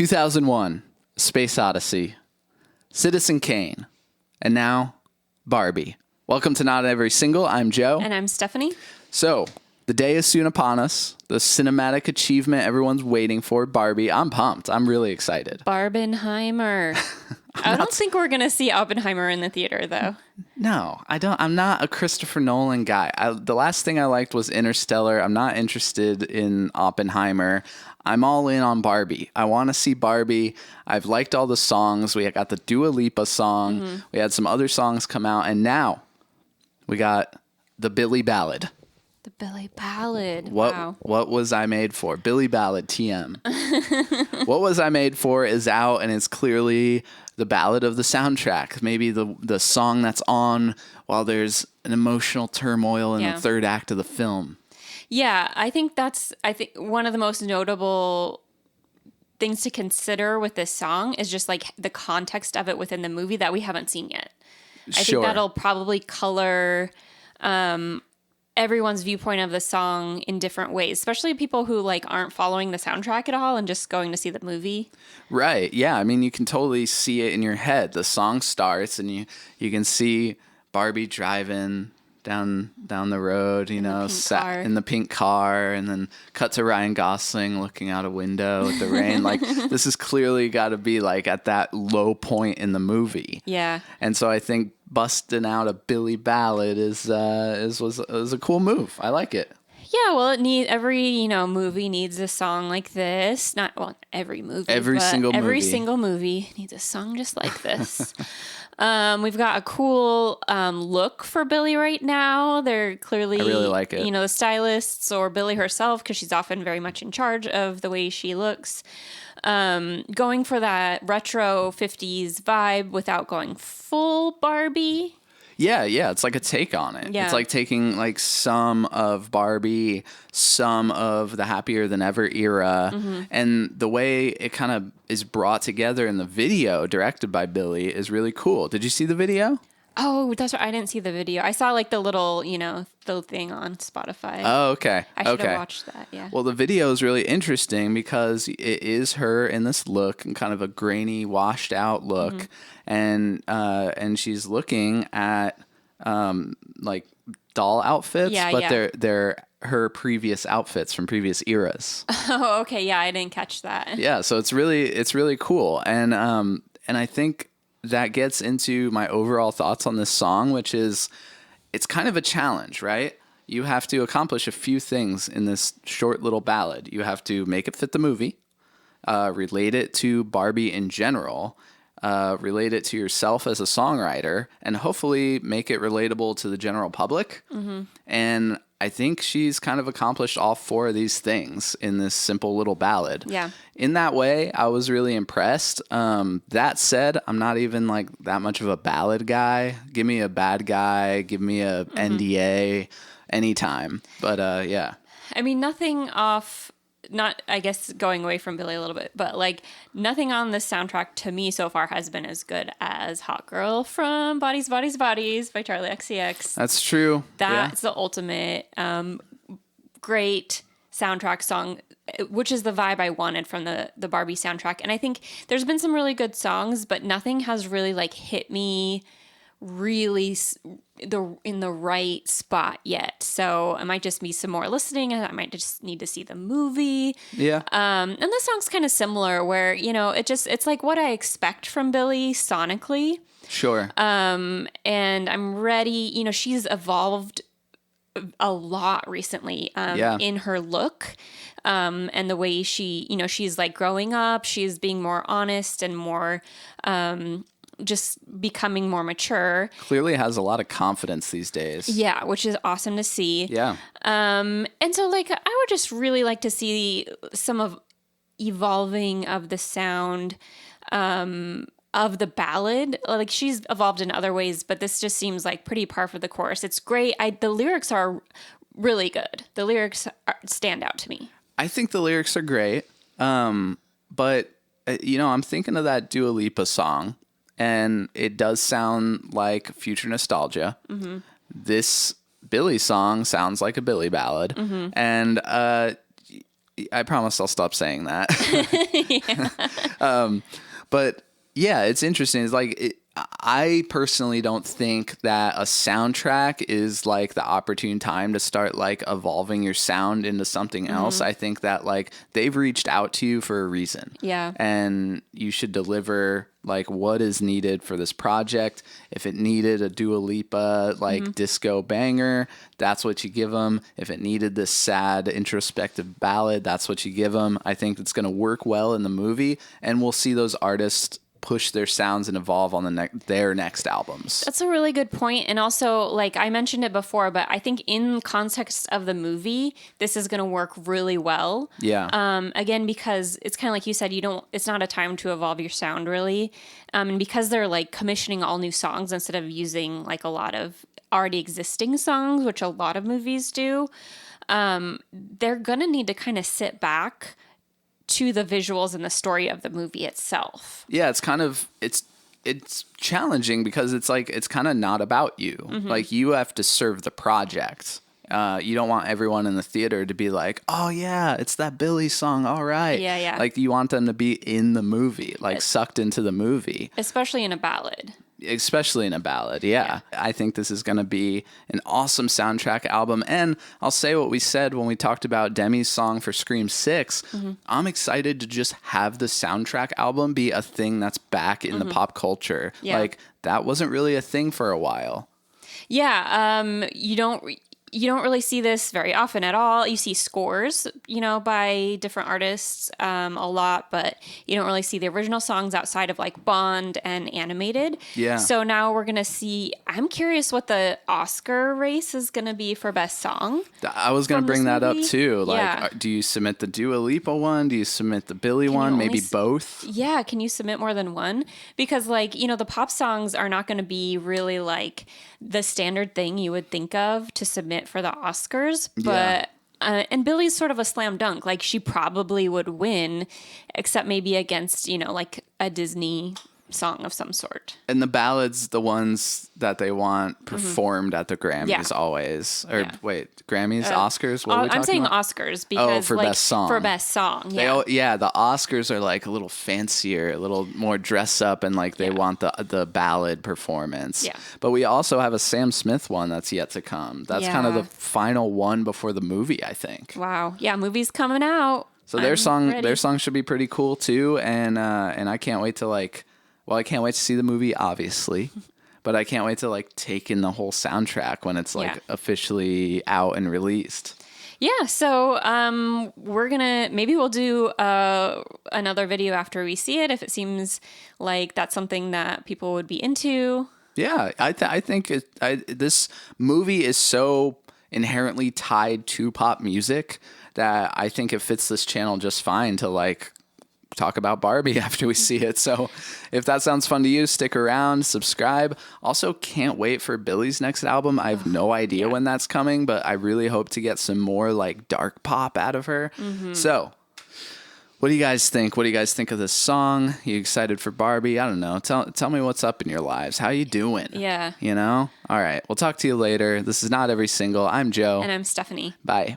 2001, Space Odyssey, Citizen Kane, and now Barbie. Welcome to Not Every Single. I'm Joe. And I'm Stephanie. So, the day is soon upon us. The cinematic achievement everyone's waiting for, Barbie. I'm pumped. I'm really excited. Barbenheimer. I don't think we're going to see Oppenheimer in the theater, though. No, I don't. I'm not a Christopher Nolan guy. The last thing I liked was Interstellar. I'm not interested in Oppenheimer. I'm all in on Barbie. I want to see Barbie. I've liked all the songs. We got the Dua Lipa song. Mm-hmm. We had some other songs come out. And now we got the Billie Ballad. The Billie Ballad. Wow. What Was I Made For? Billie Ballad, TM. What Was I Made For is out, and it's clearly the ballad of the soundtrack. Maybe the song that's on while there's an emotional turmoil in the third act of the film. Yeah, I think one of the most notable things to consider with this song is just like the context of it within the movie that we haven't seen yet. I think that'll probably color everyone's viewpoint of the song in different ways, especially people who like aren't following the soundtrack at all and just going to see the movie. Right. Yeah. I mean, you can totally see it in your head. The song starts and you can see Barbie driving down the road, sat in the pink car, and then cut to Ryan Gosling looking out a window at the rain. Like, this is clearly got to be like at that low point in the movie. Yeah. And so I think busting out a Billie Ballad was a cool move. I like it. Yeah, well, every movie needs a song like this. Every single movie needs a song just like this. We've got a cool look for Billie right now. They're clearly, I really like it. The stylists or Billie herself, because she's often very much in charge of the way she looks. Going for that retro 50s vibe without going full Barbie. Yeah, it's like a take on it. Yeah. It's like taking like some of Barbie, some of the Happier Than Ever era, and the way it kind of is brought together in the video directed by Billie is really cool. Did you see the video? Oh, that's right. I didn't see the video. I saw like the little, the thing on Spotify. Oh, okay. I should have watched that, yeah. Well, the video is really interesting because it is her in this look, and kind of a grainy, washed out look. And she's looking at like doll outfits, but they're her previous outfits from previous eras. Oh, okay. Yeah, I didn't catch that. Yeah, so it's really cool. And I think that gets into my overall thoughts on this song, which is it's kind of a challenge, right? You have to accomplish a few things in this short little ballad. You have to make it fit the movie, relate it to Barbie in general, relate it to yourself as a songwriter, and hopefully make it relatable to the general public. And I think she's kind of accomplished all four of these things in this simple little ballad. Yeah. In that way, I was really impressed. That said, I'm not even like that much of a ballad guy. Give me a bad guy. Give me a NDA anytime. But yeah. I mean, nothing off... Not, I guess, going away from Billie a little bit, but like nothing on this soundtrack to me so far has been as good as Hot Girl from Bodies, Bodies, Bodies by Charli XCX. That's true. That's the ultimate great soundtrack song, which is the vibe I wanted from the Barbie soundtrack. And I think there's been some really good songs, but nothing has really like hit me really in the right spot yet. So it might just be some more listening, and I might just need to see the movie. Yeah. And this song's kind of similar where, it's like what I expect from Billie sonically. Sure. And I'm ready. She's evolved a lot recently in her look. And the way she's like growing up, she's being more honest and more, just becoming more mature. Clearly has a lot of confidence these days. Yeah, which is awesome to see. Yeah. And so like I would just really like to see some of evolving of the sound of the ballad. Like she's evolved in other ways, but this just seems like pretty par for the course. It's great. The lyrics are really good. The lyrics stand out to me. I think the lyrics are great. But I'm thinking of that Dua Lipa song. And it does sound like future nostalgia. This Billie song sounds like a Billie ballad. And I promise I'll stop saying that. But yeah, it's interesting. It's like I personally don't think that a soundtrack is like the opportune time to start like evolving your sound into something else. I think that like they've reached out to you for a reason. Yeah. And you should deliver like what is needed for this project. If it needed a Dua Lipa like disco banger, that's what you give them. If it needed this sad introspective ballad, that's what you give them. I think it's going to work well in the movie, and we'll see those artists push their sounds and evolve on their next albums. That's a really good point. And also, like I mentioned it before, but I think in context of the movie, this is going to work really well. Yeah. Again, because it's kind of like you said, it's not a time to evolve your sound really. And because they're like commissioning all new songs instead of using like a lot of already existing songs, which a lot of movies do, they're going to need to kind of sit back to the visuals and the story of the movie itself. Yeah, it's kind of it's challenging because it's like it's kind of not about you. Like you have to serve the project. You don't want everyone in the theater to be like, "Oh yeah, it's that Billie song. All right." Yeah. Like you want them to be in the movie, like sucked into the movie. Especially in a ballad. Especially in a ballad, yeah. I think this is going to be an awesome soundtrack album. And I'll say what we said when we talked about Demi's song for Scream 6. I'm excited to just have the soundtrack album be a thing that's back in the pop culture. Yeah. Like, that wasn't really a thing for a while. Yeah, you don't really see this very often at all. You see scores, by different artists a lot, but you don't really see the original songs outside of like Bond and animated. Yeah. So now we're going to see, I'm curious what the Oscar race is going to be for best song. I was going to bring that up too. Like, Yeah. do you submit the Dua Lipa one? Do you submit the Billie one? Maybe both? Yeah. Can you submit more than one? Because like, the pop songs are not going to be really like the standard thing you would think of to submit for the Oscars, but and Billie's sort of a slam dunk. Like she probably would win, except maybe against like a Disney song of some sort. And the ballads, the ones that they want performed at the Grammys always. Or wait, Grammys, Oscars? What are we talking I'm saying about? Oscars because for like, best song. For best song, yeah. The Oscars are like a little fancier, a little more dress up, and like they want the ballad performance. Yeah. But we also have a Sam Smith one that's yet to come. That's kind of the final one before the movie, I think. Wow. Yeah, movie's coming out. So their song should be pretty cool too, and I can't wait to I can't wait to see the movie, obviously, but I can't wait to like take in the whole soundtrack when it's like officially out and released. Yeah, so maybe we'll do another video after we see it if it seems like that's something that people would be into. Yeah, I think this movie is so inherently tied to pop music that I think it fits this channel just fine to like talk about Barbie after we see it. So if that sounds fun to you, stick around, subscribe. Also, can't wait for Billie's next album. I have no idea when that's coming, but I really hope to get some more like dark pop out of her. So what do you guys think? What do you guys think of this song? You excited for Barbie? I don't know. Tell me what's up in your lives. How you doing? Yeah. All right. We'll talk to you later. This is Not Every Single. I'm Joe. And I'm Stephanie. Bye.